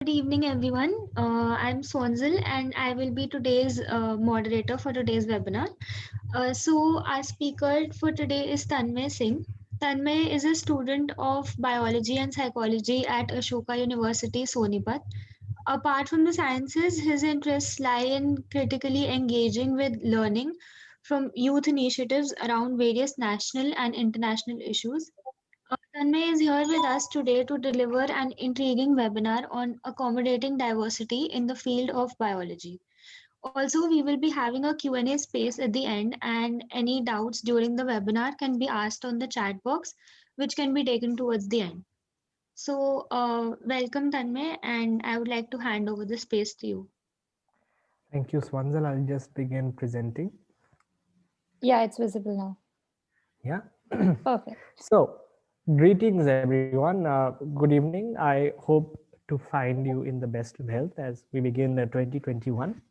Good evening, everyone. I'm Sonzil, and I will be today's moderator for today's webinar. Our speaker for today is Tanmay Singh. Tanmay is a student of biology and psychology at Ashoka University, Sonipat. Apart from the sciences, his interests lie in critically engaging with learning from youth initiatives around various national and international issues. Tanmay is here with us today to deliver an intriguing webinar on accommodating diversity in the field of biology. Also, we will be having a Q&A space at the end, and any doubts during the webinar can be asked on the chat box, which can be taken towards the end. Welcome Tanmay, and I would like to hand over the space to you. Thank you, Swanzal. I'll just begin presenting. Yeah, it's visible now. Yeah. Perfect. So, greetings, everyone. Good evening. I hope to find you in the best of health as we begin 2021.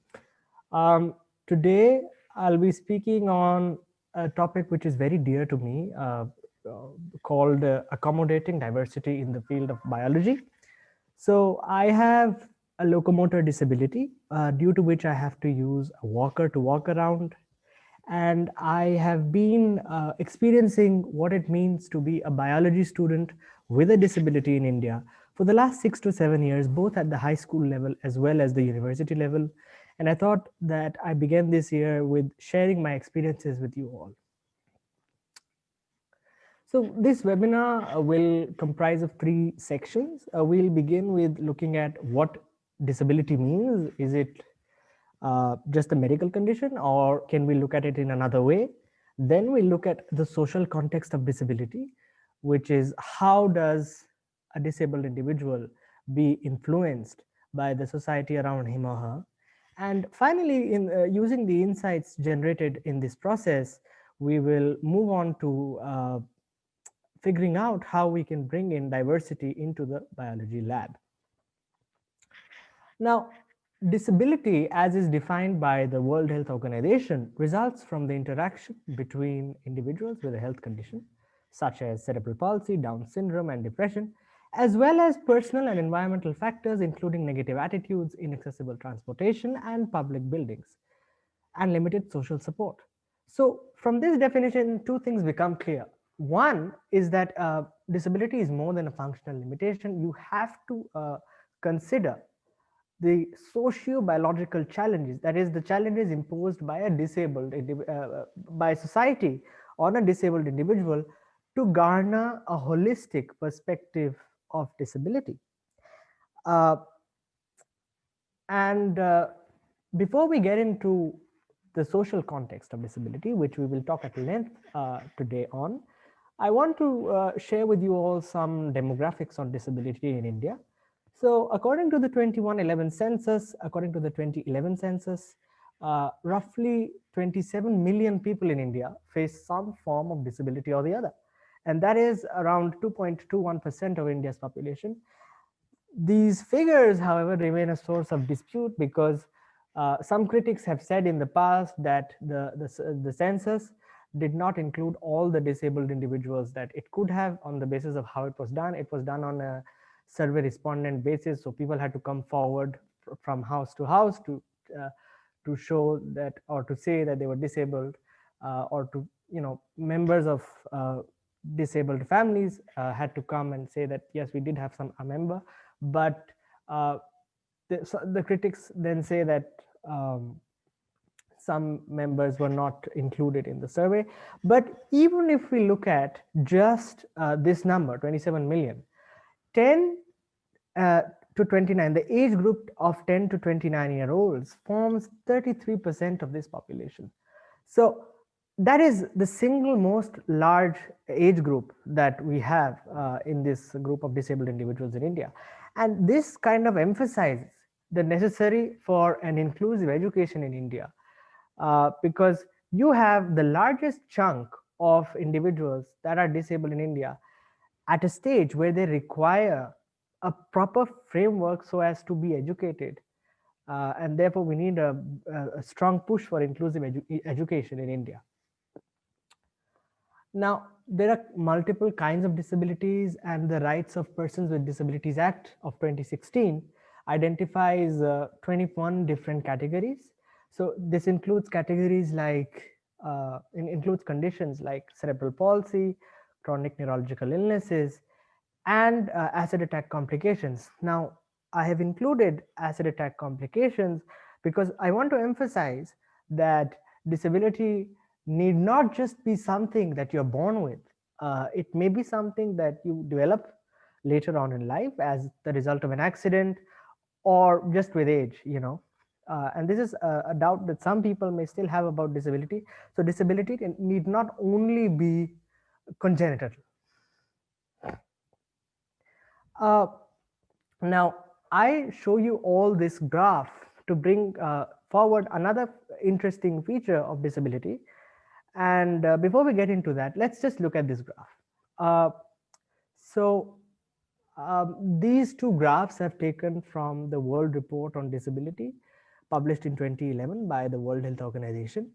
Today, I'll be speaking on a topic which is very dear to me, called accommodating diversity in the field of biology. So I have a locomotor disability, due to which I have to use a walker to walk around. And I have been experiencing what it means to be a biology student with a disability in India for the last 6 to 7 years, both at the high school level as well as the university level. And I thought that I began this year with sharing my experiences with you all. So this webinar will comprise of 3 sections. We'll begin with looking at what disability means. Is it just a medical condition, or can we look at it in another way? Then we look at the social context of disability, which is how does a disabled individual be influenced by the society around him or her. And finally, in using the insights generated in this process, we will move on to figuring out how we can bring in diversity into the biology lab. Now, disability, as is defined by the World Health Organization, results from the interaction between individuals with a health condition, such as cerebral palsy, Down syndrome, and depression, as well as personal and environmental factors, including negative attitudes, inaccessible transportation, and public buildings, and limited social support. So, from this definition, two things become clear. One is that disability is more than a functional limitation. You have to consider the socio-biological challenges, that is the challenges imposed by a disabled by society on a disabled individual, to garner a holistic perspective of disability. uh, and before we get into the social context of disability, which we will talk at length today on, I want to share with you all some demographics on disability in India. So according to the 2111 census, roughly 27 million people in India face some form of disability or the other. And that is around 2.21% of India's population. These figures, however, remain a source of dispute because some critics have said in the past that the census did not include all the disabled individuals that it could have on the basis of how it was done. It was done on a survey respondent basis, so people had to come forward from house to show that, or to say that they were disabled, or to, members of disabled families had to come and say that yes, we did have a member. But the critics then say that some members were not included in the survey. But even if we look at just this number, 27 million, 10 to 29, the age group of 10 to 29-year-olds forms 33% of this population. So that is the single most large age group that we have in this group of disabled individuals in India. And this kind of emphasizes the necessary for an inclusive education in India, because you have the largest chunk of individuals that are disabled in India at a stage where they require a proper framework so as to be educated. And therefore, we need a strong push for inclusive education in India. Now, there are multiple kinds of disabilities, and the Rights of Persons with Disabilities Act of 2016 identifies 21 different categories. So this includes categories like includes conditions like cerebral palsy, chronic neurological illnesses, and acid attack complications. Now, I have included acid attack complications because I want to emphasize that disability need not just be something that you're born with. It may be something that you develop later on in life as the result of an accident or just with age, you know. And this is a doubt that some people may still have about disability. So disability need not only be congenital. Uh, Now, I show you all this graph to bring forward another interesting feature of disability. And before we get into that, let's just look at this graph. Uh, so these two graphs have taken from the World Report on Disability, published in 2011 by the World Health Organization.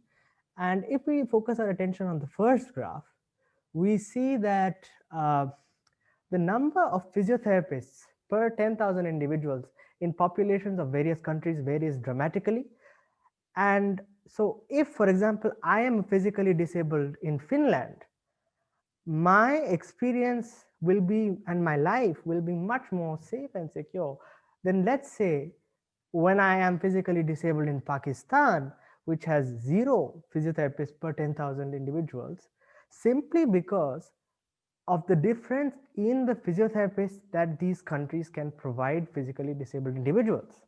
And if we focus our attention on the first graph, we see that the number of physiotherapists per 10,000 individuals in populations of various countries varies dramatically. And so if, for example, I am physically disabled in Finland, my experience will be and my life will be much more safe and secure than, let's say, when I am physically disabled in Pakistan, which has 0 physiotherapists per 10,000 individuals, simply because of the difference in the physiotherapists that these countries can provide physically disabled individuals.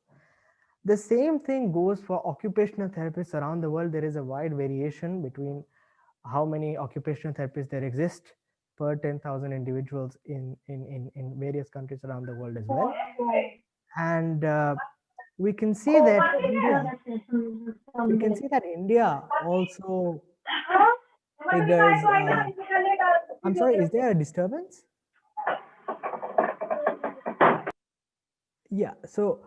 The same thing goes for occupational therapists around the world. There is a wide variation between how many occupational therapists there exist per 10,000 individuals in various countries around the world as well. And we can see that India also figures. I'm sorry, is there a disturbance? Yeah, so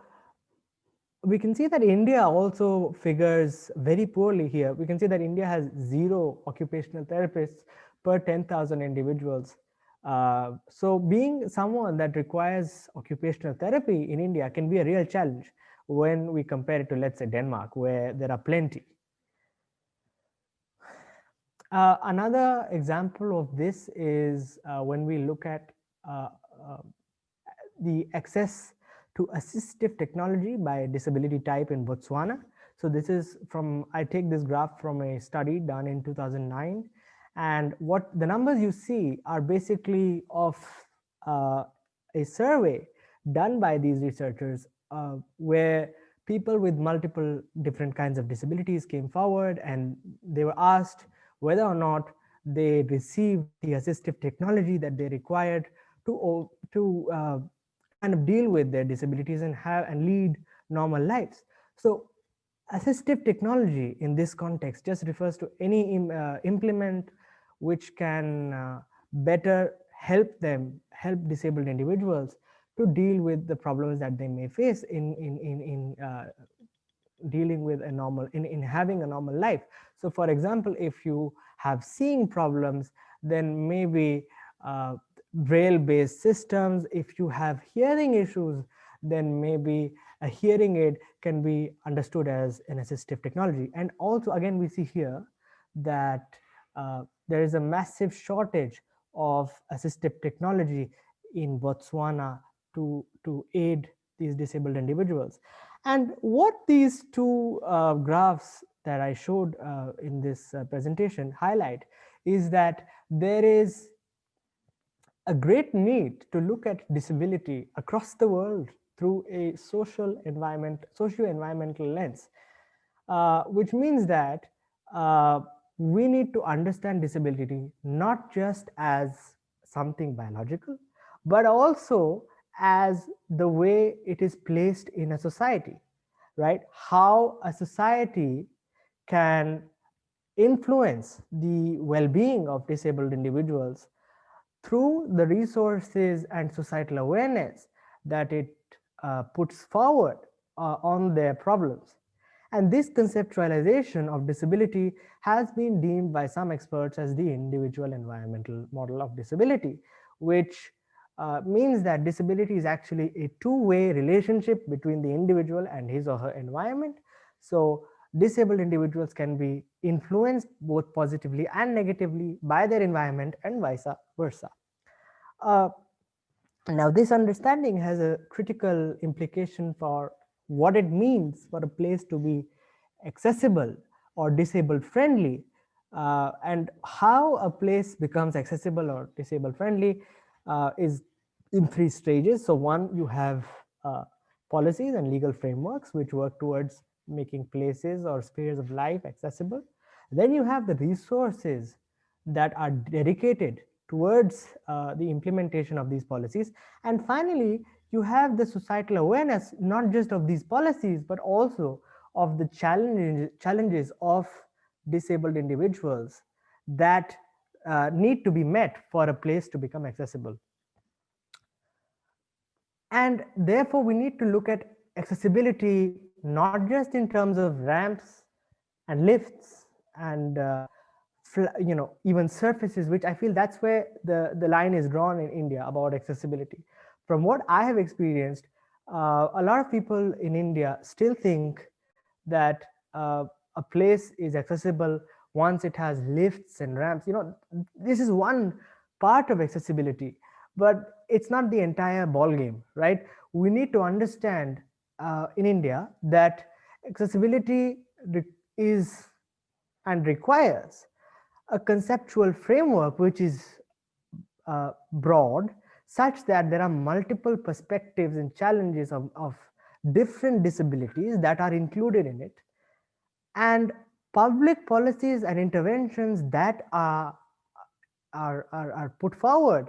we can see that India also figures very poorly here. We can see that India has 0 occupational therapists per 10,000 individuals. So being someone that requires occupational therapy in India can be a real challenge when we compare it to, let's say, Denmark, where there are plenty. Another example of this is when we look at the access to assistive technology by disability type in Botswana. So this is from, I take this graph from a study done in 2009. And what the numbers you see are basically of a survey done by these researchers where people with multiple different kinds of disabilities came forward and they were asked whether or not they received the assistive technology that they required to kind of deal with their disabilities and have and lead normal lives. So assistive technology in this context just refers to any implement which can better help disabled individuals to deal with the problems that they may face in dealing with a normal in having a normal life. So for example, if you have seeing problems, then maybe braille based systems. If you have hearing issues, then maybe a hearing aid can be understood as an assistive technology. And also again we see here that there is a massive shortage of assistive technology in Botswana to aid these disabled individuals. And what these two graphs that I showed in this presentation highlight is that there is a great need to look at disability across the world through a socio-environmental lens, which means that we need to understand disability not just as something biological, but also as the way it is placed in a society, right? How a society can influence the well-being of disabled individuals through the resources and societal awareness that it puts forward on their problems. And this conceptualization of disability has been deemed by some experts as the individual environmental model of disability, which means that disability is actually a two-way relationship between the individual and his or her environment. So disabled individuals can be influenced both positively and negatively by their environment and vice versa. Uh, Now, this understanding has a critical implication for what it means for a place to be accessible or disabled friendly, and how a place becomes accessible or disabled friendly is in three stages. So, one, you have uh, policies and legal frameworks which work towards making places or spheres of life accessible. Then you have the resources that are dedicated towards the implementation of these policies. And finally, you have the societal awareness, not just of these policies, but also of the challenges of disabled individuals that need to be met for a place to become accessible. And therefore, we need to look at accessibility not just in terms of ramps and lifts and even surfaces, which I feel that's where the line is drawn in India about accessibility. From what I have experienced, a lot of people in India still think that a place is accessible once it has lifts and ramps. This is one part of accessibility, but it's not the entire ball game, right? We need to understand in India that accessibility is and requires a conceptual framework which is broad, such that there are multiple perspectives and challenges of different disabilities that are included in it, and public policies and interventions that are put forward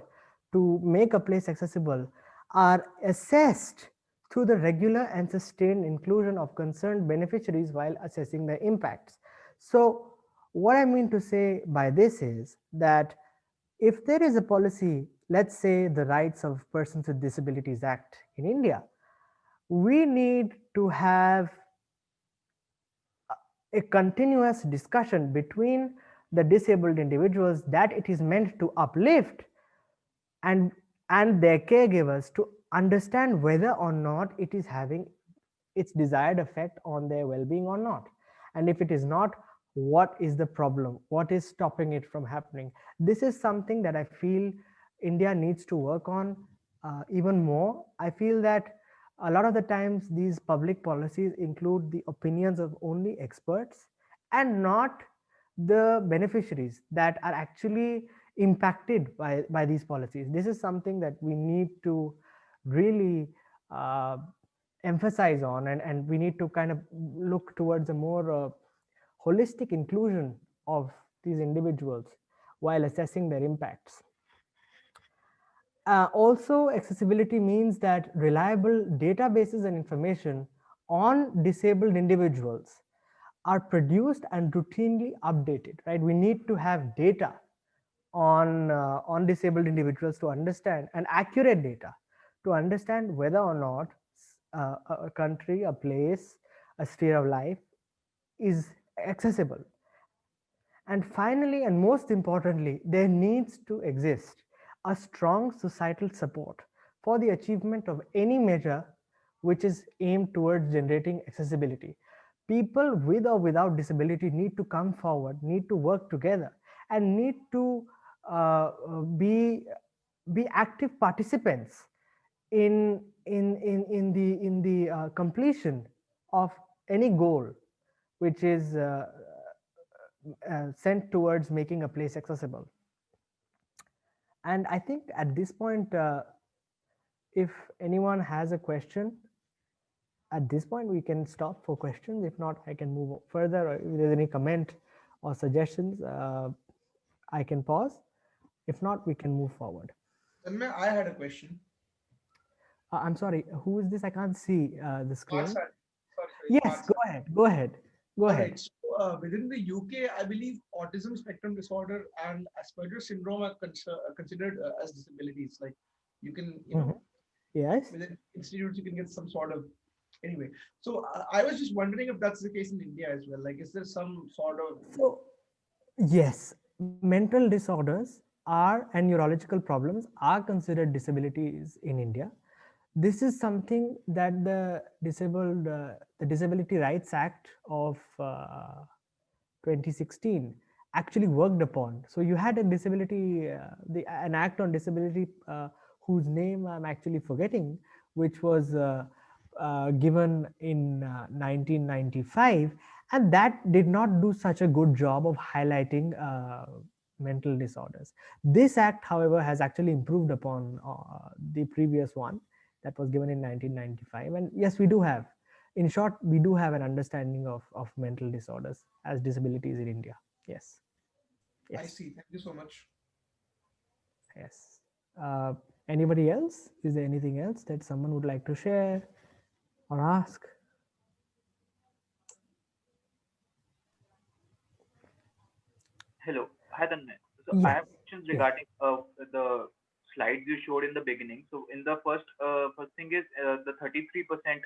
to make a place accessible are assessed through the regular and sustained inclusion of concerned beneficiaries while assessing the impacts. So what I mean to say by this is that if there is a policy, let's say the Rights of Persons with Disabilities Act in India, we need to have a continuous discussion between the disabled individuals that it is meant to uplift, and their caregivers, to understand whether or not it is having its desired effect on their well-being or not. And if it is not, what is the problem, what is stopping it from happening? This is something that I feel India needs to work on even more. I feel that a lot of the times these public policies include the opinions of only experts and not the beneficiaries that are actually impacted by these policies. This is something that we need to really uh, emphasize on, and we need to kind of look towards a more holistic inclusion of these individuals while assessing their impacts. Also, accessibility means that reliable databases and information on disabled individuals are produced and routinely updated, right? We need to have data on disabled individuals to understand, and accurate data to understand whether or not a country, a place, a sphere of life is accessible. And finally, and most importantly, there needs to exist a strong societal support for the achievement of any measure which is aimed towards generating accessibility. People with or without disability need to come forward, need to work together, and need to be active participants in the completion of any goal which is sent towards making a place accessible. And I think at this point, if anyone has a question, at this point we can stop for questions. If not, I can move further, or if there's any comment or suggestions, I can pause. If not, we can move forward. Tanmay, I had a question. I'm sorry, who is this? I can't see the screen. Sorry, Yes, go ahead. Go ahead. Go All ahead. right. So within the UK, I believe autism spectrum disorder and Asperger's syndrome are considered as disabilities. Like you can, Yes. within institutes, you can get some sort of. Anyway, so I was just wondering if that's the case in India as well. Like, is there some sort of. So, yes, mental disorders are and neurological problems are considered disabilities in India. This is something that the Disability Rights Act of 2016 actually worked upon. So you had a disability, an act on disability whose name I'm actually forgetting, which was given in 1995, and that did not do such a good job of highlighting mental disorders. This act, however, has actually improved upon the previous one that was given in 1995. And yes, we do have, in short, we do have an understanding of mental disorders as disabilities in India. Yes. I Yes. see. Thank you so much. Yes. Uh, Anybody else? Is there anything else that someone would like to share or ask? Hello. Hi, Tanmay. So I Yeah. have questions Yeah. regarding the slides you showed in the beginning. So in the first thing is the 33%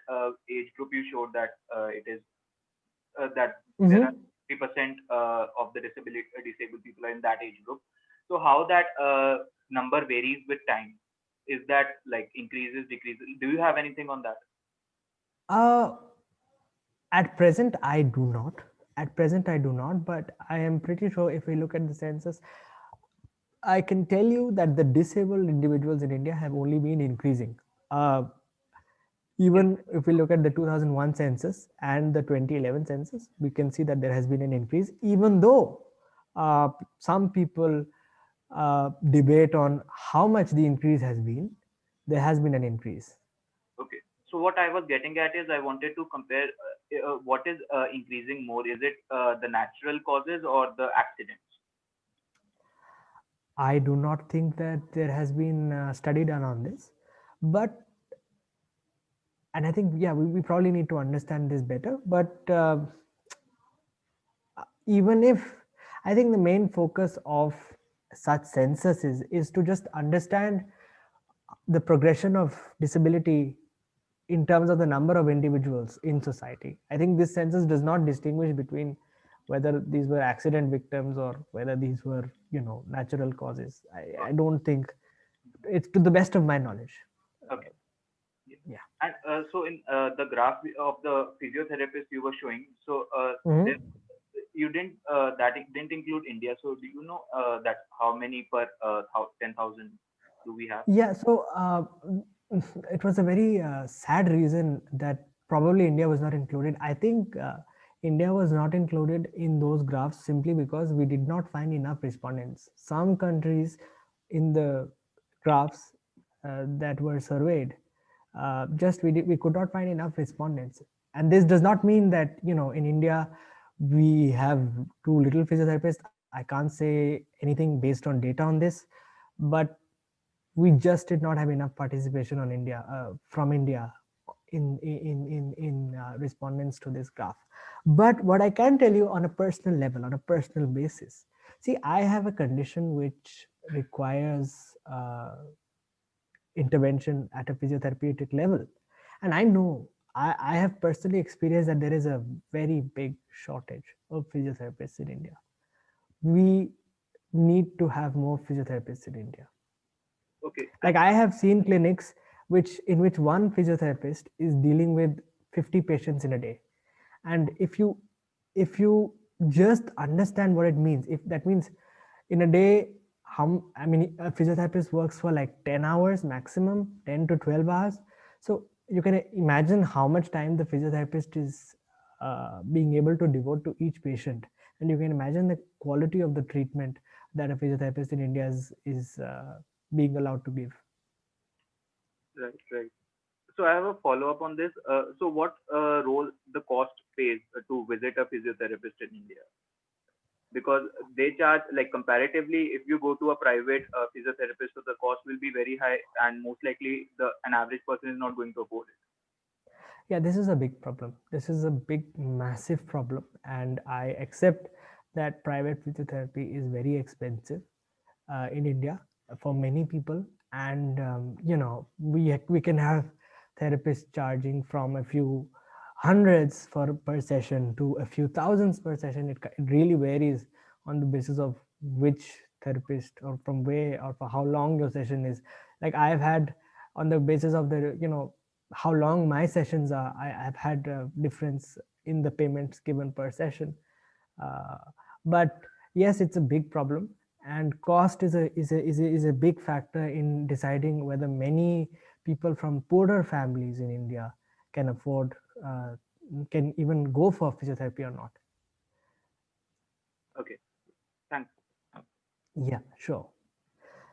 age group you showed that it is that there are Mm-hmm. 3% of the disabled people are in that age group. So how that number varies with time? Is that like increases, decreases? Do you have anything on that? Uh, at present, I do not. At present, I do not, but I am pretty sure if we look at the census, I can tell you that the disabled individuals in India have only been increasing. Uh, Is Even if we look at the 2001 census and the 2011 census, we can see that there has been an increase, even though some people debate on how much the increase has been. There has been an increase. okay. So what I was getting at is I wanted to compare what is increasing more. Is it the natural causes or the accidents? I do not think that there has been a study done on this, but and I think, yeah, we probably need to understand this better. But even if, I think the main focus of such census is to just understand the progression of disability in terms of the number of individuals in society. I think this census does not distinguish between whether these were accident victims or whether these were, natural causes. I don't think, it's to the best of my knowledge. Okay. Yeah. Yeah. And so in the graph of the physiotherapist you were showing, so there, Mhm. you didn't that it didn't include India. So do you know that how many per 10,000 do we have? Yeah, so it was a very sad reason that probably India was not included. I think India was not included in those graphs simply because we did not find enough respondents. Some countries in the graphs that were surveyed, we could not find enough respondents. And this does not mean that, in India we have too little physiotherapists. I can't say anything based on data on this, but we just did not have enough participation on India from India in respondents to this graph. But what I can tell you on a personal level, on a personal basis, see, I have a condition which requires intervention at a physiotherapeutic level, and I know, I have personally experienced that there is a very big shortage of physiotherapists in India. We need to have more physiotherapists in India. Okay. Like, I have seen clinics in which one physiotherapist is dealing with 50 patients in a day. And if you just understand what it means, if that means in a day, how, I mean, a physiotherapist works for like 10 hours maximum, 10 to 12 hours. So you can imagine how much time the physiotherapist is being able to devote to each patient, and you can imagine the quality of the treatment that a physiotherapist in India is being allowed to give. Right, right. So I have a follow up on this. So what role the cost plays to visit a physiotherapist in India? Because they charge like comparatively, if you go to a private physiotherapist, so the cost will be very high, and most likely the an average person is not going to afford it. Yeah, this is a big problem. This is a big, massive problem. And I accept that private physiotherapy is very expensive in India for many people. And, we can have therapists charging from a few hundreds for per session to a few thousands per session. It really varies on the basis of which therapist, or from where, or for how long your session is. Like I've had, on the basis of the, how long my sessions are, I've had a difference in the payments given per session. uh, but yes, it's a big problem, and cost is a big factor in deciding whether many people from poorer families in India can afford, can even go for physiotherapy or not. Okay, thanks. Yeah, sure.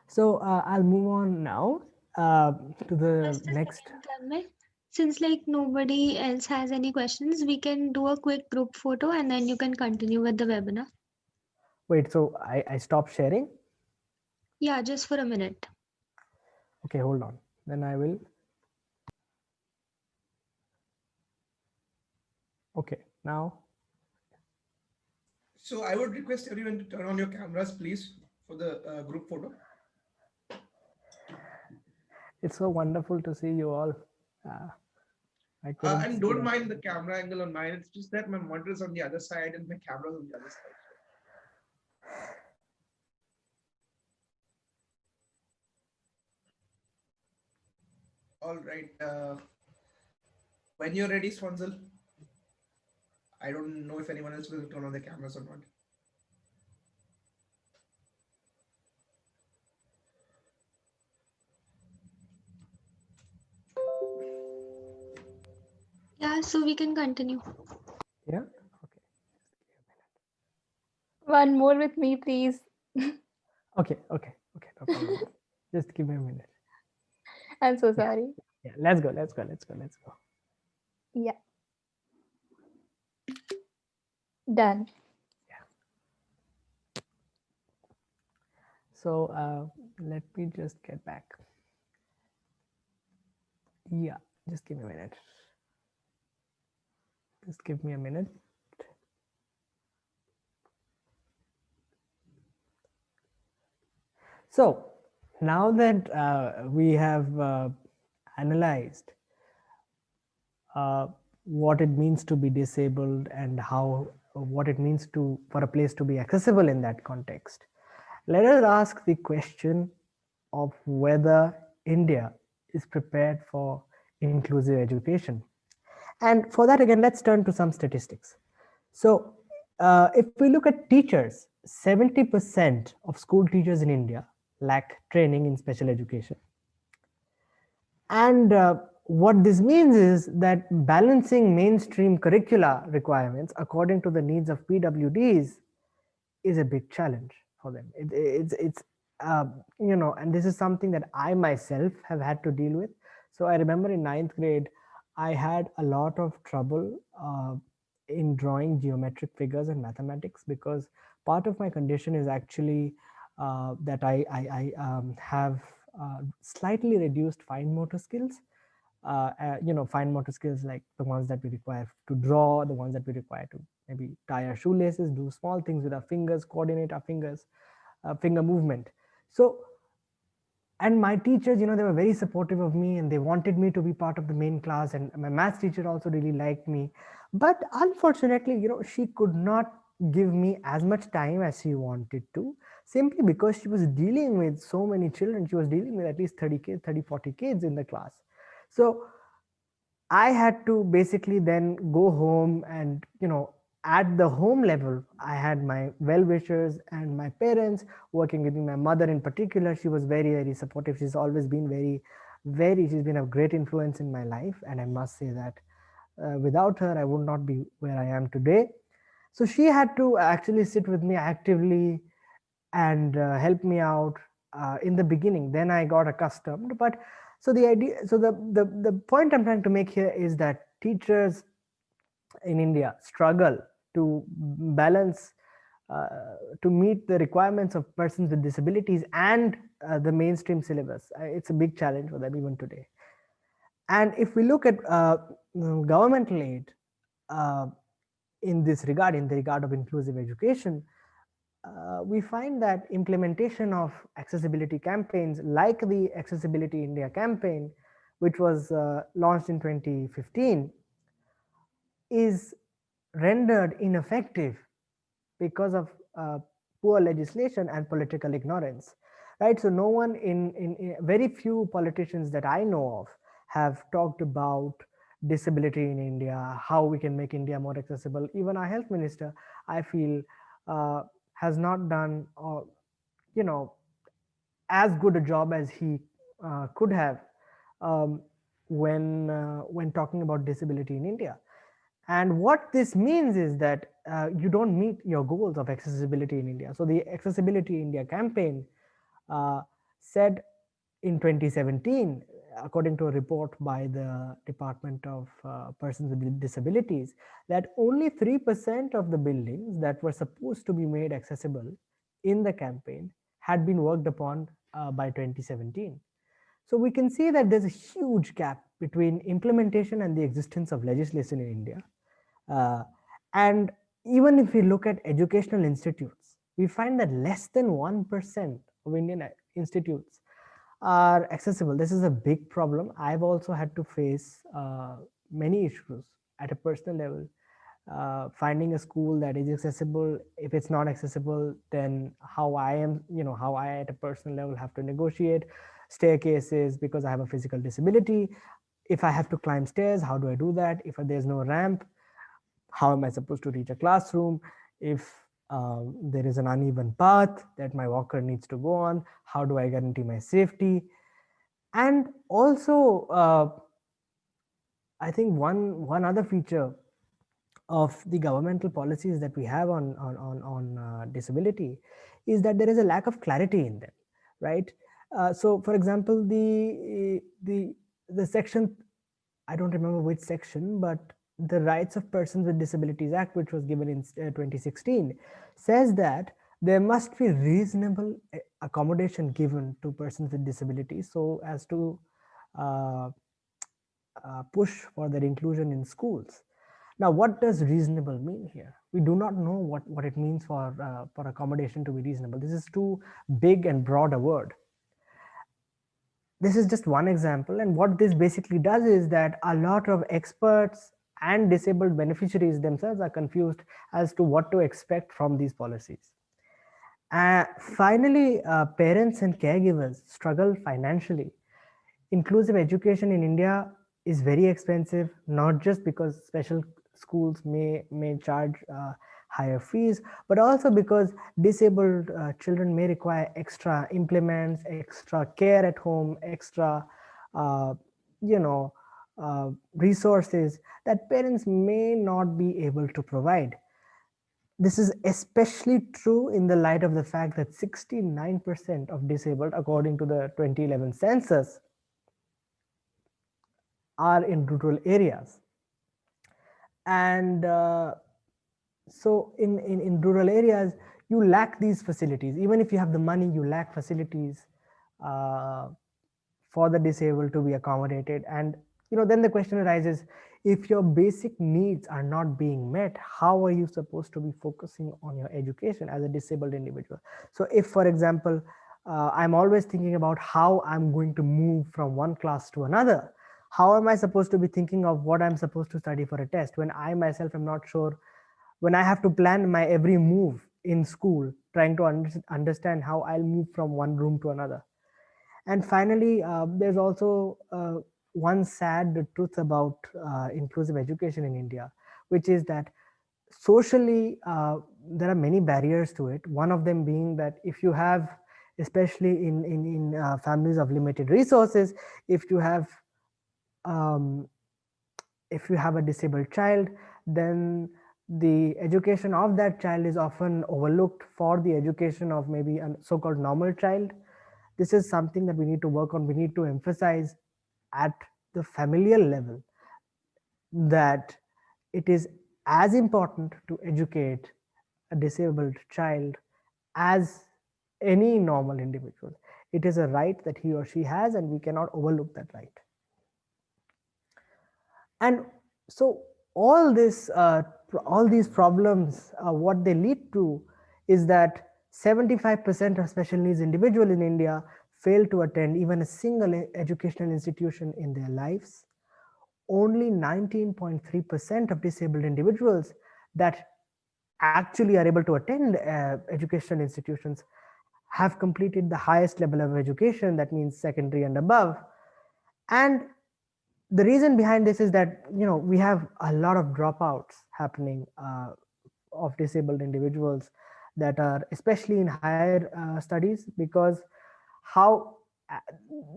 So I'll move on now to the Just a next. second, Tanmay. Since like nobody else has any questions, we can do a quick group photo and then you can continue with the webinar. Wait, so I stopped sharing? Yeah, just for a minute. Okay, hold on. Then I will. Okay, now. So I would request everyone to turn on your cameras, please, for the group photo. It's so wonderful to see you all. I couldn't And see don't that. mind the camera angle on mine. It's just that my monitor is on the other side and my camera is on the other side. All right. When you're ready, Swanzal. I don't know if anyone else will turn on the cameras or not. Yeah, so we can continue. Yeah. Okay. One more with me, please. Okay. Okay. Okay. No problem. Just give me a minute. I'm so sorry. Yeah. Let's go. Let's go. Let's go. Let's go. Yeah. Done. So let me just get back. Yeah. Just give me a minute. Just give me a minute. So now that we have analyzed what it means to be disabled and how what it means to for a place to be accessible in that context, let us ask the question of whether India is prepared for inclusive education. And for that, again, let's turn to some statistics. So if we look at teachers, 70% of school teachers in India lack training in special education. And what this means is that balancing mainstream curricula requirements according to the needs of PWDs is a big challenge for them. It's and this is something that I myself have had to deal with. So I remember in ninth grade, I had a lot of trouble in drawing geometric figures in mathematics, because part of my condition is actually that I have slightly reduced fine motor skills. Fine motor skills like the ones that we require to draw, the ones that we require to maybe tie our shoelaces, do small things with our fingers, coordinate our fingers, finger movement. So, and my teachers, they were very supportive of me and they wanted me to be part of the main class. And my maths teacher also really liked me. But unfortunately, she could not give me as much time as she wanted to, simply because she was dealing with so many children. She was dealing with at least 30 kids, 30, 40 kids in the class. So I had to basically then go home and, at the home level, I had my well-wishers and my parents working with me. My mother in particular, she was very, very supportive. She's always been she's been a great influence in my life. And I must say that without her, I would not be where I am today. So she had to actually sit with me actively and help me out in the beginning. Then I got accustomed. But so the point I'm trying to make here is that teachers in India struggle to balance uh, to meet the requirements of persons with disabilities and the mainstream syllabus. It's a big challenge for them even today. And if we look at governmental aid uh, in this regard, in the regard of inclusive education, we find that implementation of accessibility campaigns like the Accessibility India campaign, which was launched in 2015, is rendered ineffective because of poor legislation and political ignorance, right? So no one in very few politicians that I know of have talked about disability in India, how we can make India more accessible. Even our health minister, I feel, has not done, you know, as good a job as he could have, um, when talking about disability in India. And what this means is that you don't meet your goals of accessibility in India. So the Accessibility India campaign uh, said in 2017, according to a report by the Department of Persons with Disabilities, that only 3% of the buildings that were supposed to be made accessible in the campaign had been worked upon by 2017. So we can see that there's a huge gap between implementation and the existence of legislation in India. Uh, and even if we look at educational institutes, we find that less than 1% of Indian institutes are accessible. This is a big problem. I've also had to face many issues at a personal level. Finding a school that is accessible. If it's not accessible, then how I am, how I at a personal level have to negotiate staircases because I have a physical disability. If I have to climb stairs, how do I do that? If there's no ramp, how am I supposed to reach a classroom? If there is an uneven path that my walker needs to go on, how do I guarantee my safety? And also, I think one other feature of the governmental policies that we have on disability is that there is a lack of clarity in them, right? So, for example, the section, I don't remember which section, but the Rights of Persons with Disabilities Act, which was given in 2016, says that there must be reasonable accommodation given to persons with disabilities so as to uh, push for their inclusion in schools. Now, what does reasonable mean here? We do not know what it means for accommodation to be reasonable. This is too big and broad a word. This is just one example, and what this basically does is that a lot of experts and disabled beneficiaries themselves are confused as to what to expect from these policies. Finally, parents and caregivers struggle financially. Inclusive education in India is very expensive, not just because special schools may charge higher fees, but also because disabled children may require extra implements, extra care at home, extra uh, you know resources that parents may not be able to provide. This is especially true in the light of the fact that 69% of disabled, according to the 2011 census, are in rural areas. And so in rural areas, you lack these facilities. Even if you have the money, you lack facilities uh, for the disabled to be accommodated. And then the question arises, if your basic needs are not being met, how are you supposed to be focusing on your education as a disabled individual? So if, for example, I'm always thinking about how I'm going to move from one class to another, how am I supposed to be thinking of what I'm supposed to study for a test when I myself am not sure, when I have to plan my every move in school, trying to understand how I'll move from one room to another? And finally, there's also one sad truth about inclusive education in India, which is that socially, there are many barriers to it. One of them being that if you have, especially in families of limited resources, if you have um, if you have a disabled child, then the education of that child is often overlooked for the education of maybe a so-called normal child. This is something that we need to work on. We need to emphasize at the familial level that it is as important to educate a disabled child as any normal individual. It is a right that he or she has, and we cannot overlook that right. And so all these problems, what they lead to is that 75% of special needs individuals in India fail to attend even a single educational institution in their lives. Only 19.3% of disabled individuals that actually are able to attend educational institutions have completed the highest level of education, that means secondary and above. And the reason behind this is that, we have a lot of dropouts happening of disabled individuals that are especially in higher studies, because how uh,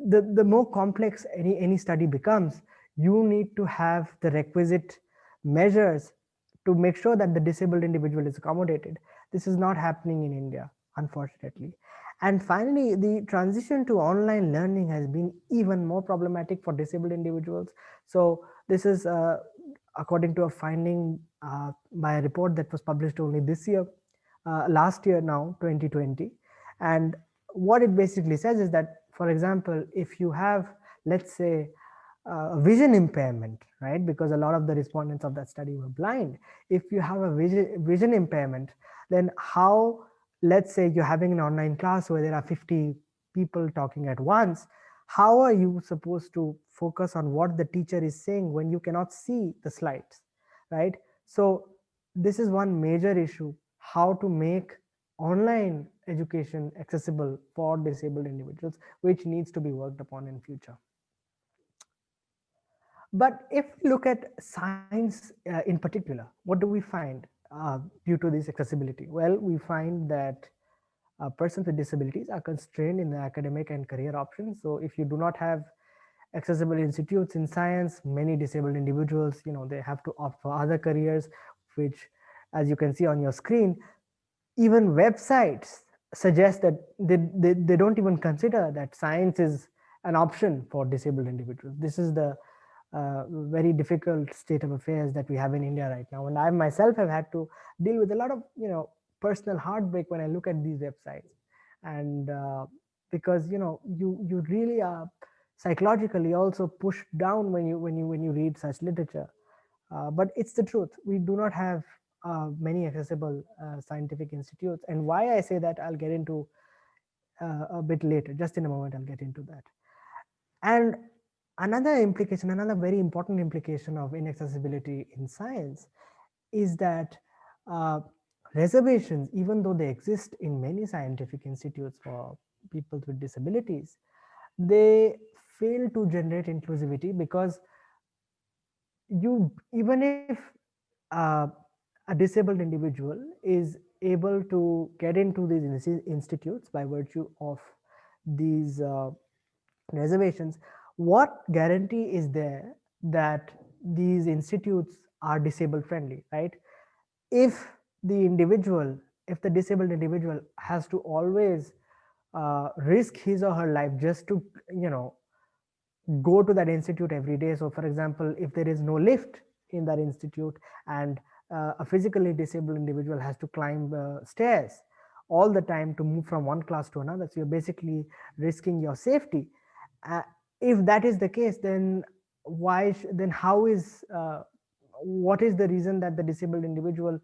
the more complex any study becomes, you need to have the requisite measures to make sure that the disabled individual is accommodated. This is not happening in India, unfortunately. And finally, the transition to online learning has been even more problematic for disabled individuals. So this is according to a finding by a report that was published only this year, last year now, 2020. And what it basically says is that, for example, if you have, let's say, vision impairment, right? Because a lot of the respondents of that study were blind. If you have a vision impairment, then how, let's say you're having an online class where there are 50 people talking at once, how are you supposed to focus on what the teacher is saying when you cannot see the slides, right? So this is one major issue, how to make online education accessible for disabled individuals, which needs to be worked upon in future. But if we look at science in particular, what do we find due to this accessibility? Well, we find that persons with disabilities are constrained in the academic and career options. So if you do not have accessible institutes in science, many disabled individuals, they have to opt for other careers, which, as you can see on your screen, even websites suggest that they don't even consider that science is an option for disabled individuals. This is the very difficult state of affairs that we have in India right now. And I myself have had to deal with a lot of, personal heartbreak when I look at these websites. And because, you really are psychologically also pushed down when you read such literature. But it's the truth. We do not have many accessible scientific institutes. And why I say that, I'll get into a bit later. Just in a moment, I'll get into that. And another implication, another very important implication of inaccessibility in science is that uh, reservations, even though they exist in many scientific institutes for people with disabilities, they fail to generate inclusivity, because you, even if uh, a disabled individual is able to get into these institutes by virtue of these reservations, what guarantee is there that these institutes are disabled friendly, right? If the individual, if the disabled individual has to always risk his or her life just to, go to that institute every day. So for example, if there is no lift in that institute, and a physically disabled individual has to climb stairs all the time to move from one class to another, so you're basically risking your safety. uh, if that is the case, then then how is what is the reason that the disabled individual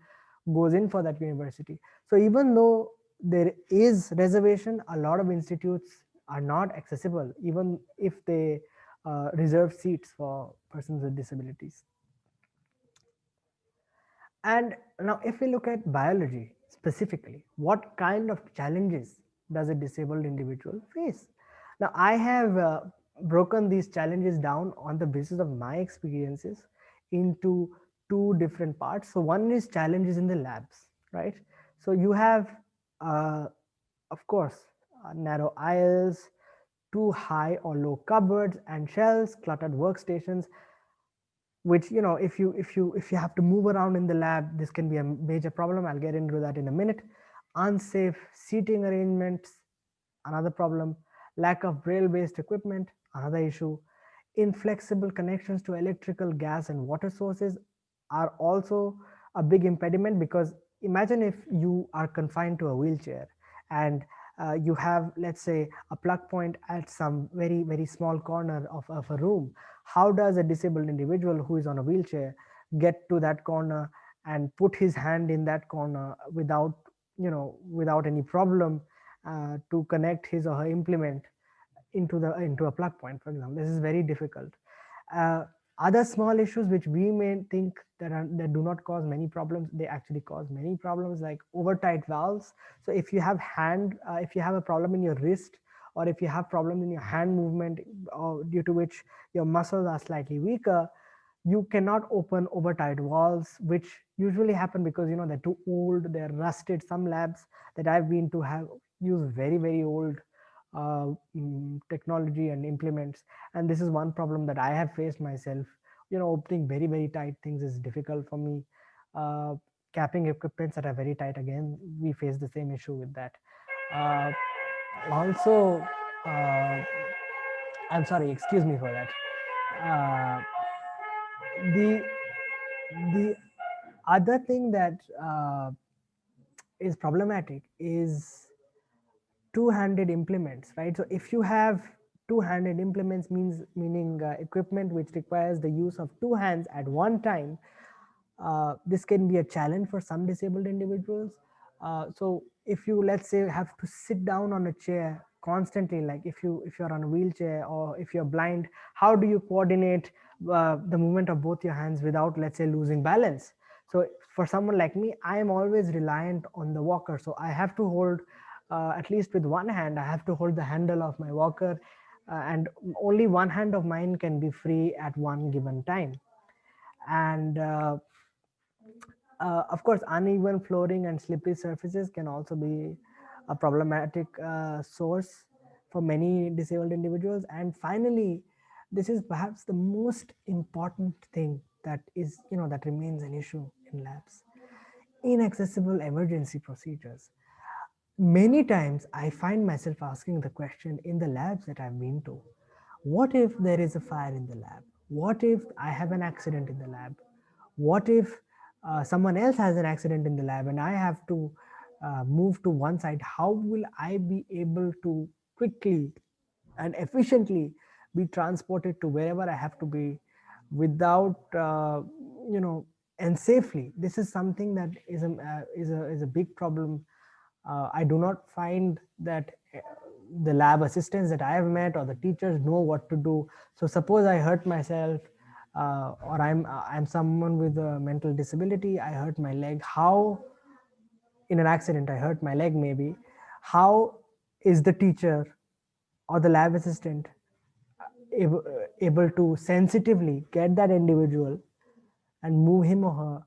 goes in for that university? So even though there is reservation, a lot of institutes are not accessible, even if they reserve seats for persons with disabilities. And now, if we look at biology specifically, what kind of challenges does a disabled individual face? Now, I have broken these challenges down on the basis of my experiences into two different parts. So, one is challenges in the labs, right? So, you have, uh, of course, narrow aisles, too high or low cupboards and shelves, cluttered workstations, which, if you have to move around in the lab, this can be a major problem. I'll get into that in a minute. Unsafe seating arrangements, another problem. Lack of braille based equipment, another issue. Inflexible connections to electrical, gas and water sources are also a big impediment, because imagine if you are confined to a wheelchair, and you have, let's say, a plug point at some very very small corner of a room. How does a disabled individual who is on a wheelchair get to that corner and put his hand in that corner without, without any problem, to connect his or her implement into a plug point, for example? This is very difficult. uh, Other small issues which we may think that do not cause many problems, they actually cause many problems, like over tight valves. So if you have if you have a problem in your wrist, or if you have problem in your hand movement, or due to which your muscles are slightly weaker, you cannot open over tight valves, which usually happen because they're too old, they're rusted. Some labs that I've been to have used very old technology and implements, and this is one problem that I have faced myself. Opening very tight things is difficult for me. uh, Capping equipments that are very tight, again we face the same issue with that. uh, Also, uh, I'm sorry, excuse me for that. uh, the the other thing that is problematic is two-handed implements, right? So if you have two-handed implements, meaning equipment which requires the use of two hands at one time, this can be a challenge for some disabled individuals. So if you, let's say, have to sit down on a chair constantly, like if you're on a wheelchair, or if you're blind, how do you coordinate the movement of both your hands without, let's say, losing balance? So for someone like me, I am always reliant on the walker, so I have to hold, at least with one hand I have to hold the handle of my walker, and only one hand of mine can be free at one given time. And of course, uneven flooring and slippery surfaces can also be a problematic source for many disabled individuals. And finally, this is perhaps the most important thing that remains an issue in labs: inaccessible emergency procedures. Many times I find myself asking the question in the labs that I've been to: what if there is a fire in the lab? What if I have an accident in the lab? What if someone else has an accident in the lab and I have to move to one side? How will I be able to quickly and efficiently be transported to wherever I have to be without, and safely? This is something that is a big problem. I do not find that the lab assistants that I have met or the teachers know what to do. So suppose I hurt myself, or I'm someone with a mental disability. I hurt my leg. How, in an accident, I hurt my leg maybe. How is the teacher or the lab assistant able to sensitively get that individual and move him or her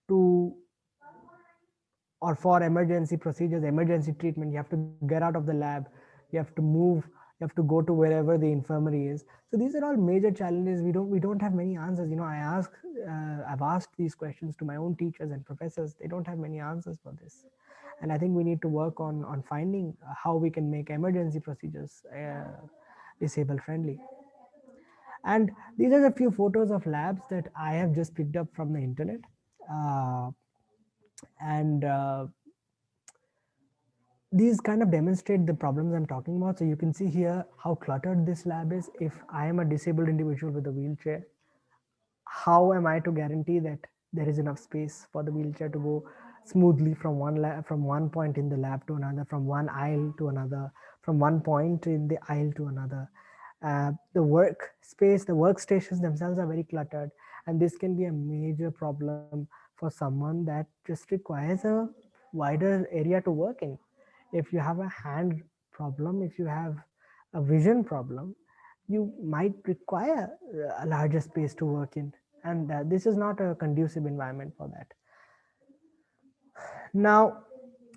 to, or for emergency procedures, emergency treatment? You have to get out of the lab, you have to move, you have to go to wherever the infirmary is. So these are all major challenges. We don't have many answers. I've asked these questions to my own teachers and professors. They don't have many answers for this, and I think we need to work on finding how we can make emergency procedures disabled friendly. And these are a few photos of labs that I have just picked up from the internet. uh, and These kind of demonstrate the problems I'm talking about. So you can see here how cluttered this lab is. If I am a disabled individual with a wheelchair, how am I to guarantee that there is enough space for the wheelchair to go smoothly from from one point in the lab to another, from one aisle to another, from one point in the aisle to another? The workspace, the workstations themselves are very cluttered, and this can be a major problem for someone that just requires a wider area to work in. If you have a hand problem, if you have a vision problem, you might require a larger space to work in, and this is not a conducive environment for that. Now,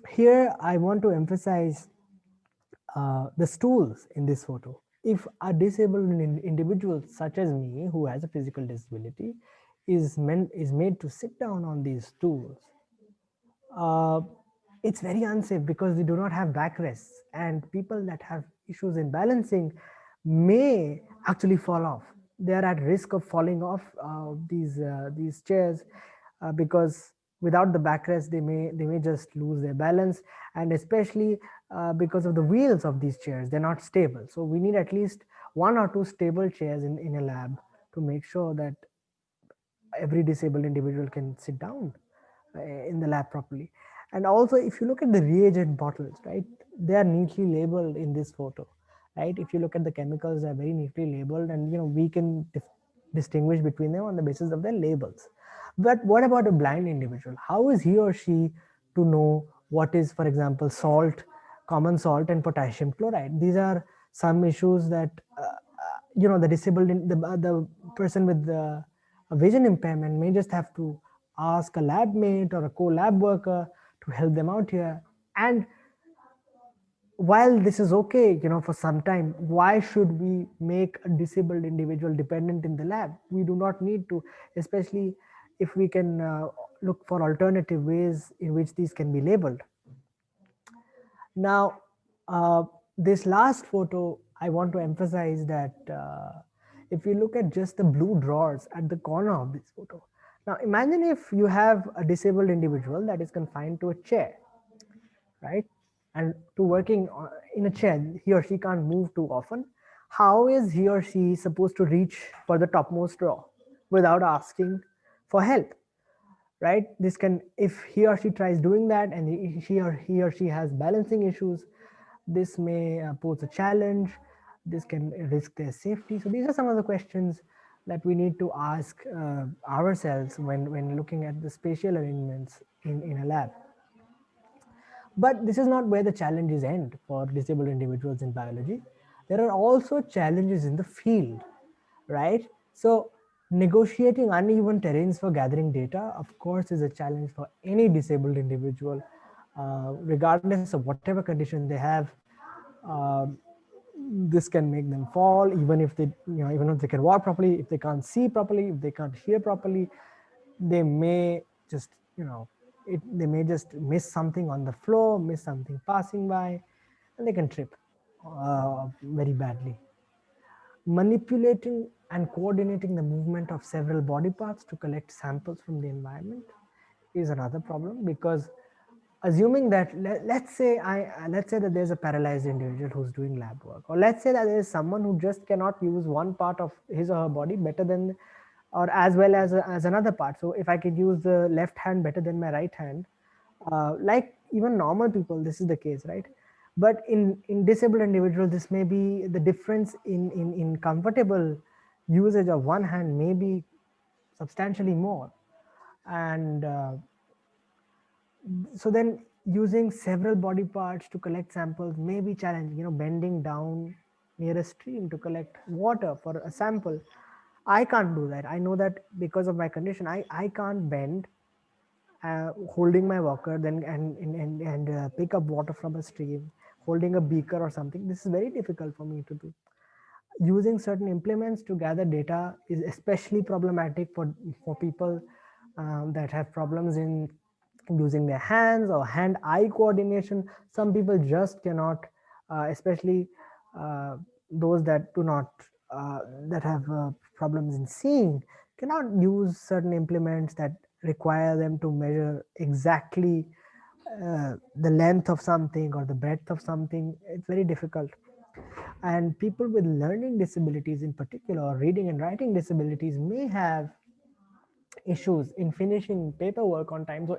here I want to emphasize the stools in this photo. If a disabled individual such as me, who has a physical disability, is made to sit down on these stools, uh, it's very unsafe because we do not have backrests, and people that have issues in balancing may actually fall off. They are at risk of falling off these chairs, because without the backrest they may just lose their balance. And especially because of the wheels of these chairs, they're not stable. So we need at least one or two stable chairs in a lab to make sure that every disabled individual can sit down in the lab properly. And also, if you look at the reagent bottles, right, they are neatly labeled in this photo, right? If you look at the chemicals, they're very neatly labeled, and we can distinguish between them on the basis of their labels. But what about a blind individual? How is he or she to know what is, for example, salt, common salt, and potassium chloride? These are some issues that the disabled, the person with the a vision impairment may just have to ask a lab mate or a co-lab worker to help them out here. And while this is okay, for some time, why should we make a disabled individual dependent in the lab? We do not need to, especially if we can look for alternative ways in which these can be labeled. Now, this last photo, I want to emphasize that if you look at just the blue drawers at the corner of this photo, now imagine if you have a disabled individual that is confined to a chair, right? And to working in a chair, he or she can't move too often. How is he or she supposed to reach for the topmost drawer without asking for help? Right? This can, if he or she tries doing that and he or she has balancing issues, this may pose a challenge. This can risk their safety. So these are some of the questions that we need to ask ourselves when looking at the spatial arrangements in a lab. But this is not where the challenges end for disabled individuals in biology. There are also challenges in the field, right? So negotiating uneven terrains for gathering data, of course, is a challenge for any disabled individual, regardless of whatever condition they have. This can make them fall, even if even if they can walk properly, if they can't see properly, if they can't hear properly, they may just, they may just miss something on the floor, miss something passing by, and they can trip very badly. Manipulating and coordinating the movement of several body parts to collect samples from the environment is another problem, because assuming that let's say that there's a paralyzed individual who's doing lab work, or let's say that there's someone who just cannot use one part of his or her body better than or as well as another part. So if I could use the left hand better than my right hand, like even normal people, this is the case, right? But in disabled individuals, this may be the difference in comfortable usage of one hand may be substantially more. And so then using several body parts to collect samples may be challenging. Bending down near a stream to collect water for a sample, I can't do that. I know that because of my condition, I can't bend holding my walker then and pick up water from a stream, holding a beaker or something. This is very difficult for me to do. Using certain implements to gather data is especially problematic for people that have problems in using their hands or hand-eye coordination. Some people just cannot, especially those that do not that have problems in seeing, cannot use certain implements that require them to measure exactly the length of something or the breadth of something. It's very difficult. And people with learning disabilities in particular, or reading and writing disabilities, may have issues in finishing paperwork on time. So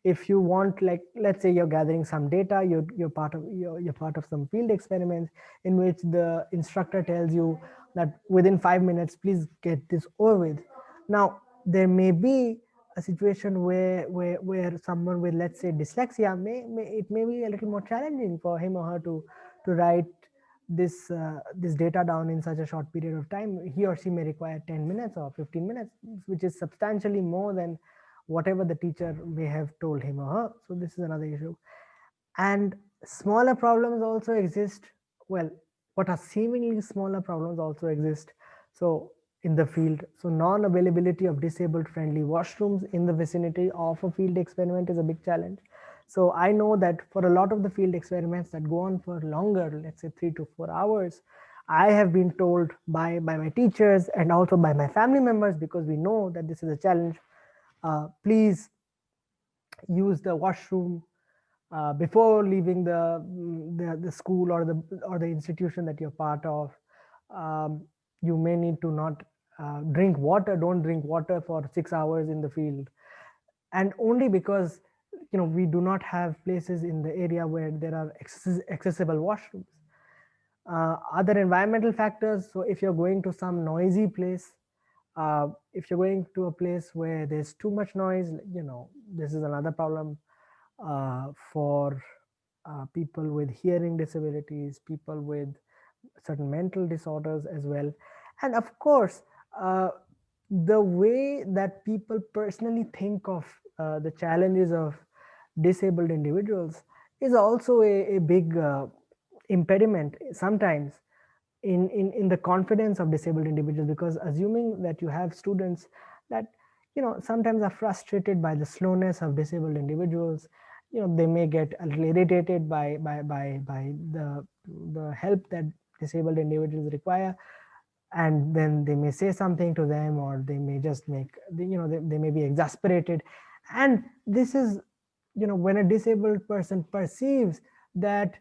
if you want, like, let's say you're gathering some data, you're part of some field experiments in which the instructor tells you that within 5 minutes please get this over with. Now there may be a situation where someone with, let's say, dyslexia may be a little more challenging for him or her to write this data down in such a short period of time. He or she may require 10 minutes or 15 minutes, which is substantially more than whatever the teacher may have told him or her. So this is another issue. And smaller problems also exist. Well, what are seemingly smaller problems also exist. So in the field, so non-availability of disabled friendly washrooms in the vicinity of a field experiment is a big challenge. So I know that for a lot of the field experiments that go on for longer, let's say 3 to 4 hours, I have been told by my teachers and also by my family members, because we know that this is a challenge, please use the washroom before leaving the school or the institution that you're part of. You may need to not drink water. Don't drink water for 6 hours in the field, and only because we do not have places in the area where there are accessible washrooms. Other environmental factors. So if you're going to some noisy place, If you're going to a place where there's too much noise, this is another problem for people with hearing disabilities, people with certain mental disorders as well. And of course, uh, the way that people personally think of the challenges of disabled individuals is also a big impediment sometimes in the confidence of disabled individuals, because assuming that you have students that sometimes are frustrated by the slowness of disabled individuals, they may get a little irritated by the help that disabled individuals require, and then they may say something to them, or they may just make they may be exasperated. And this is, when a disabled person perceives that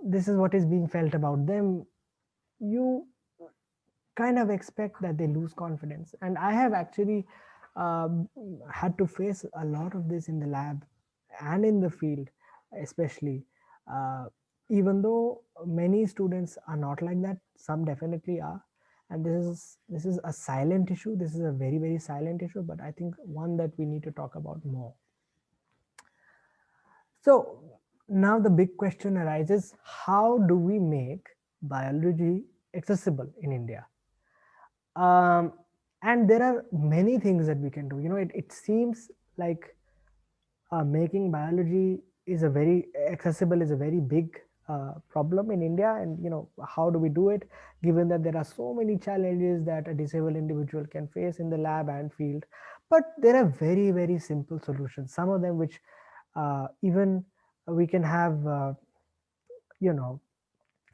this is what is being felt about them, you kind of expect that they lose confidence. And I have actually um, had to face a lot of this in the lab and in the field, especially. uh, Even though many students are not like that, some definitely are. And this is a silent issue, this is a very very silent issue, but I think one that we need to talk about more. So now the big question arises: how do we make biology accessible in India? um, and there are many things that we can do. It seems like making biology is a very accessible is a very big problem in India. And how do we do it, given that there are so many challenges that a disabled individual can face in the lab and field? But there are very very simple solutions, some of them which even we can have you know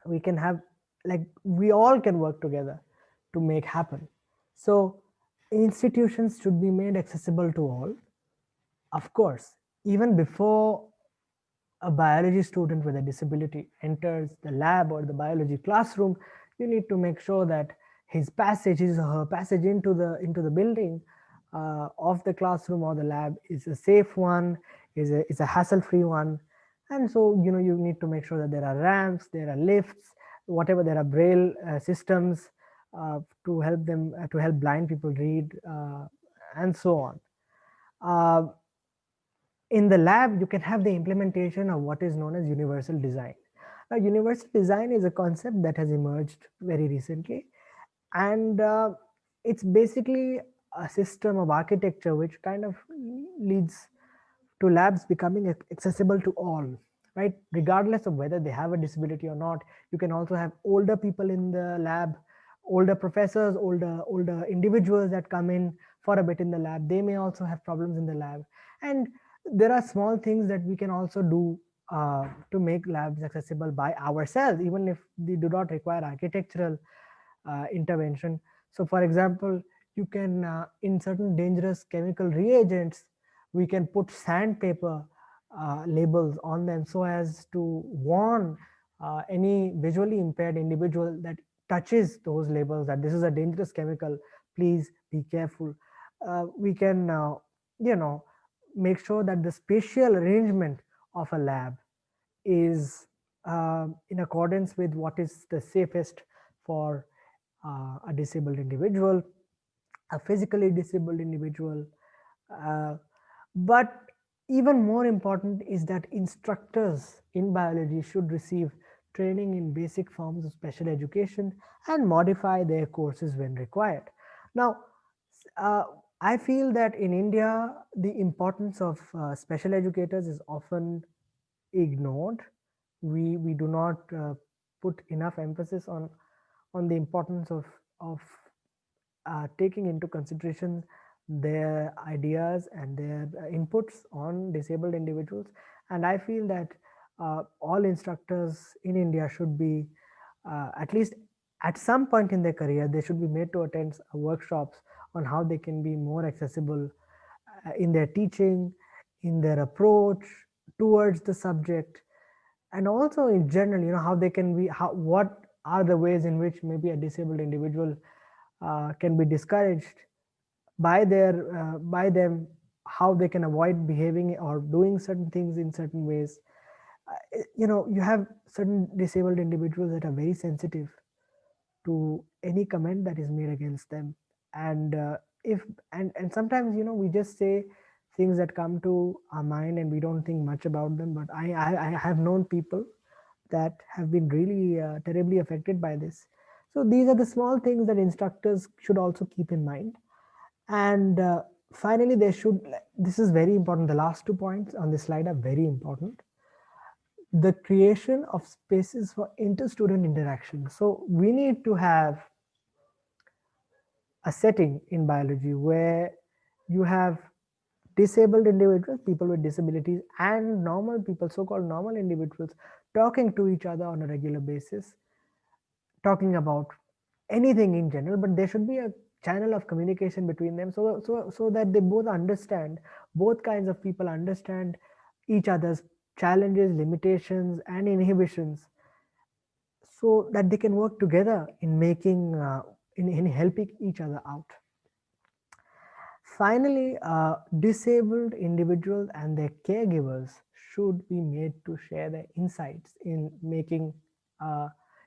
we can have like we all can work together to make happen. So institutions should be made accessible to all. Of course, even before a biology student with a disability enters the lab or the biology classroom, you need to make sure that his or her passage into the building of the classroom or the lab is a safe one, is a hassle-free one. And so you need to make sure that there are ramps, there are lifts, whatever, there are braille systems to help blind people read, and so on. Uh, in the lab, you can have the implementation of what is known as universal design. Now, universal design is a concept that has emerged very recently, and it's basically a system of architecture which kind of leads to labs becoming accessible to all, right? Regardless of whether they have a disability or not. You can also have older people in the lab, older professors, older individuals that come in for a bit in the lab. They may also have problems in the lab. And there are small things that we can also do to make labs accessible by ourselves, even if they do not require architectural intervention. So for example, you can in certain dangerous chemical reagents, we can put sandpaper labels on them so as to warn any visually impaired individual that touches those labels that this is a dangerous chemical, please be careful. We can you know make sure that the spatial arrangement of a lab is in accordance with what is the safest for a disabled individual, a physically disabled individual. Uh, but even more important is that instructors in biology should receive training in basic forms of special education and modify their courses when required. Now, uh, I feel that in India, the importance of special educators is often ignored. We do not put enough emphasis on the importance of taking into consideration their ideas and their inputs on disabled individuals. And I feel that all instructors in India should be, at least at some point in their career, they should be made to attend workshops on how they can be more accessible in their teaching, in their approach towards the subject, and also in general, how they can be, how what are the ways in which maybe a disabled individual can be discouraged by them, how they can avoid behaving or doing certain things in certain ways. You have certain disabled individuals that are very sensitive to any comment that is made against them. and if and sometimes, you know, we just say things that come to our mind and we don't think much about them, but I have known people that have been really terribly affected by this. So these are the small things that instructors should also keep in mind. And finally, they should, this is very important, the last 2 points on this slide are very important: the creation of spaces for inter-student interaction. So we need to have a setting in biology where you have disabled individuals, people with disabilities, and normal people, so-called normal individuals, talking to each other on a regular basis, talking about anything in general, but there should be a channel of communication between them, so that they both understand, both kinds of people understand each other's challenges, limitations, and inhibitions, so that they can work together in making in helping each other out. Finally, disabled individuals and their caregivers should be made to share their insights in making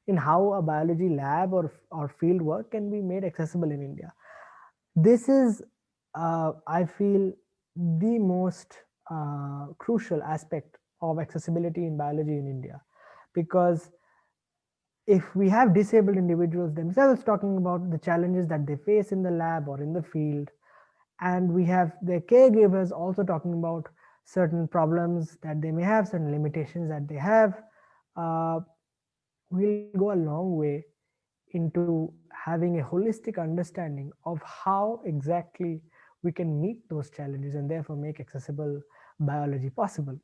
in how a biology lab or field work can be made accessible in India. This is, I feel, the most crucial aspect of accessibility in biology in India, because if we have disabled individuals themselves talking about the challenges that they face in the lab or in the field, and we have their caregivers also talking about certain problems that they may have, certain limitations that they have, uh, we'll go a long way into having a holistic understanding of how exactly we can meet those challenges and therefore make accessible biology possible.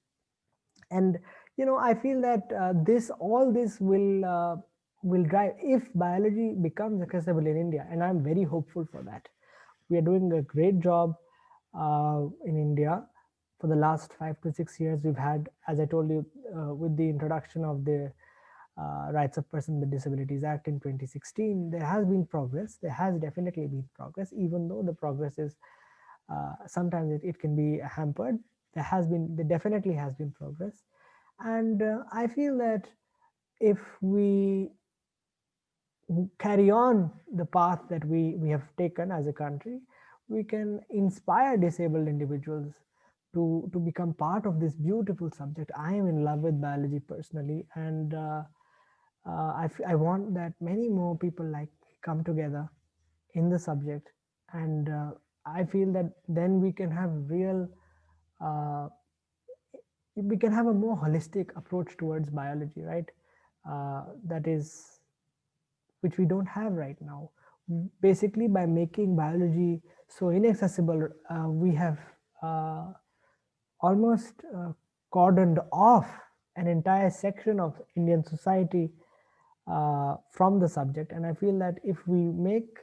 And you know, I feel that this all this will drive, if biology becomes accessible in India, and I'm very hopeful for that. We are doing a great job in India. For the last 5 to 6 years, we've had, as I told you, with the introduction of the Rights of Persons with Disabilities Act in 2016, there has been progress. There has definitely been progress, even though the progress is sometimes it can be hampered. There definitely has been progress. And I feel that if we carry on the path that we have taken as a country, we can inspire disabled individuals to become part of this beautiful subject. I am in love with biology personally, and I want that many more people like come together in the subject, and I feel that then we can have real uh, we can have a more holistic approach towards biology, right? That is, which we don't have right now. Basically, by making biology so inaccessible, we have uh, almost cordoned off an entire section of Indian society from the subject. And I feel that if we make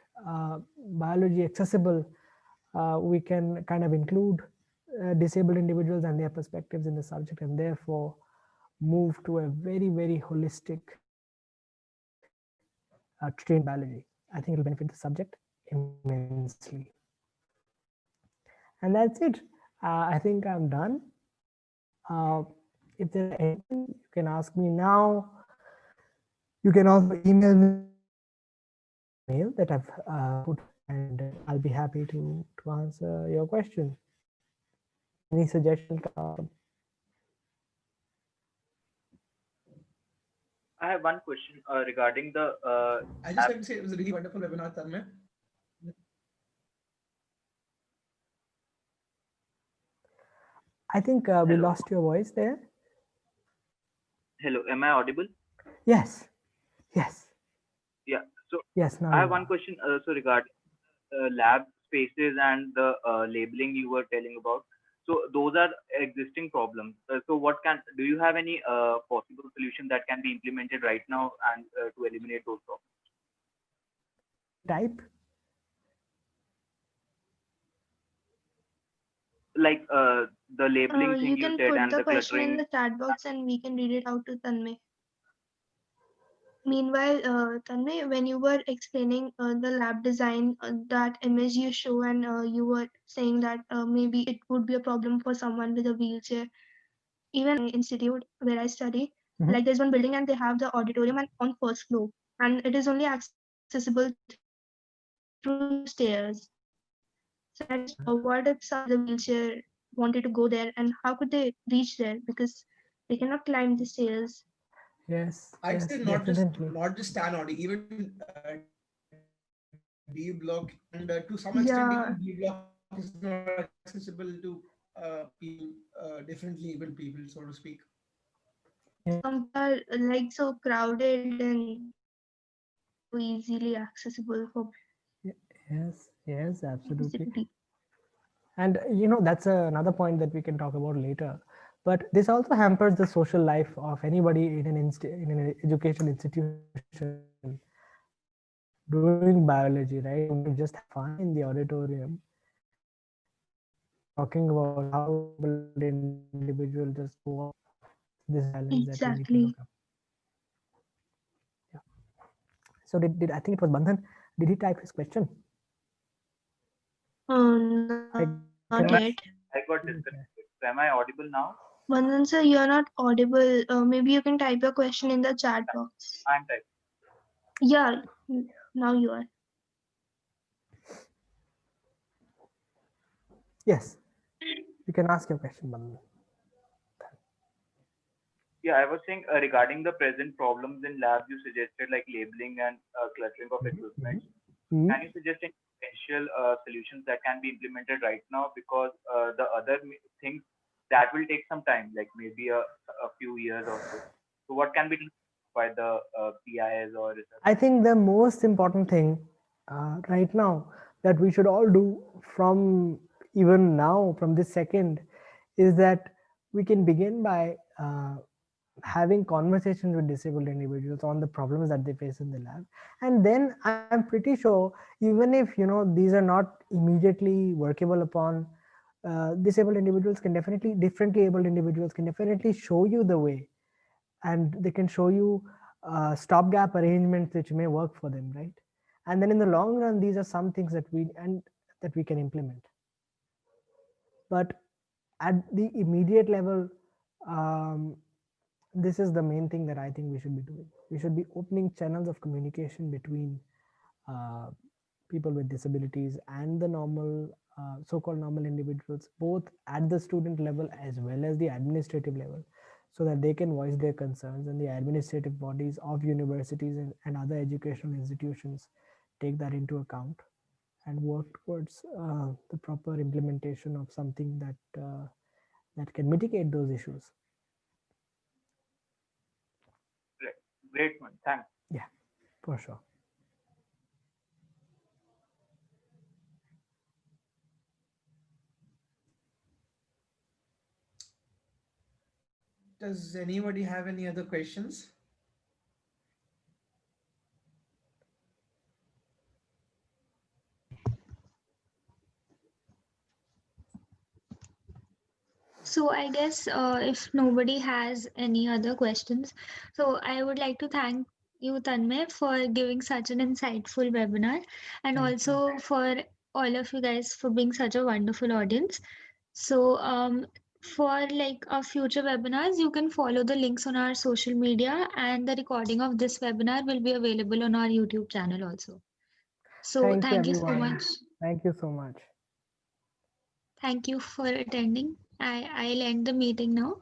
biology accessible, we can kind of include disabled individuals and their perspectives in the subject, and therefore move to a very, very holistic trained biology. I think it will benefit the subject immensely. And that's it. I think I'm done. If there are any questions, you can ask me now. You can also email me mail that I've put, and I'll be happy to answer your question. Any suggestions come up? I have one question regarding the I just like to say it was a really wonderful webinar, Tanmay. I think we lost your voice there. Hello, am I audible? Yes. Yes. Yeah. So Yes. Now I you have one are. question. So regarding lab spaces and the labeling you were telling about. So those are existing problems. So what do you have any possible solution that can be implemented right now and to eliminate those problems? Type. Like the labeling thing You you can said put and the the question in cluttering. the chat box and we can read it out to Tanmay. Meanwhile, Tanmay, when you were explaining the lab design, that image you show, and you were saying that maybe it would be a problem for someone with a wheelchair. Even institute where I study, like there's one building and they have the auditorium and on first floor, and it is only accessible through the lift. through stairs. So that's what if someone with a wheelchair wanted to go there, and how could they reach there because they cannot climb the stairs? Yes, I'd yes, say definitely. not just Stan Audi, even D Block, and to some extent even B Block is not accessible to people differently abled people, so to speak. Some people are like so crowded and so easily accessible for Yes, yes, absolutely. disability. And that's another point that we can talk about later. But this also hampers the social life of anybody in in an education institution doing biology, right? They want to just have fun in the auditorium, talking about how disabled individual just go on. This balance that we need to Exactly. look up. Yeah. So did I think it was Bandhan? Did he type his question? Not I yet. I got okay. disconnected. So am I audible now? Bandhan sir, you're not audible. Maybe you can type your question in the chat box. I'm typing. Yeah, now you are. Yes, you can ask your question, Bandhan. Yeah, I was saying regarding the present problems in labs, you suggested like labeling and cluttering of equipment. Mhm. Can you suggest any potential solutions that can be implemented right now? Because the other things that will take some time, like maybe a few years or so. So what can be done by the PIs or research? I think the most important thing right now that we should all do from even now, from this second, is that we can begin by having conversations with disabled individuals on the problems that they face in the lab. And then I'm pretty sure, even if these are not immediately workable upon, disabled individuals can definitely, differently abled individuals can definitely show you the way, and they can show you stopgap arrangements which may work for them, right? And then in the long run, these are some things that we can implement. But at the immediate level, um, this is the main thing that I think we should be doing. We should be opening channels of communication between uh, people with disabilities and the normal, so-called normal individuals, both at the student level as well as the administrative level, so that they can voice their concerns, and the administrative bodies of universities and other educational institutions take that into account and work towards the proper implementation of something that can mitigate those issues. Great, great one. Thanks. Yeah, for sure. Does anybody have any other questions? So I guess if nobody has any other questions, so I would like to thank you, Tanmay, for giving such an insightful webinar, and Thank you. also for all of you guys for being such a wonderful audience. So for like our future webinars, you can follow the links on our social media, and the recording of this webinar will be available on our YouTube channel also. So Thank you, thank you so everyone. much. Thank you so much. Thank you for attending. I'll end the meeting now.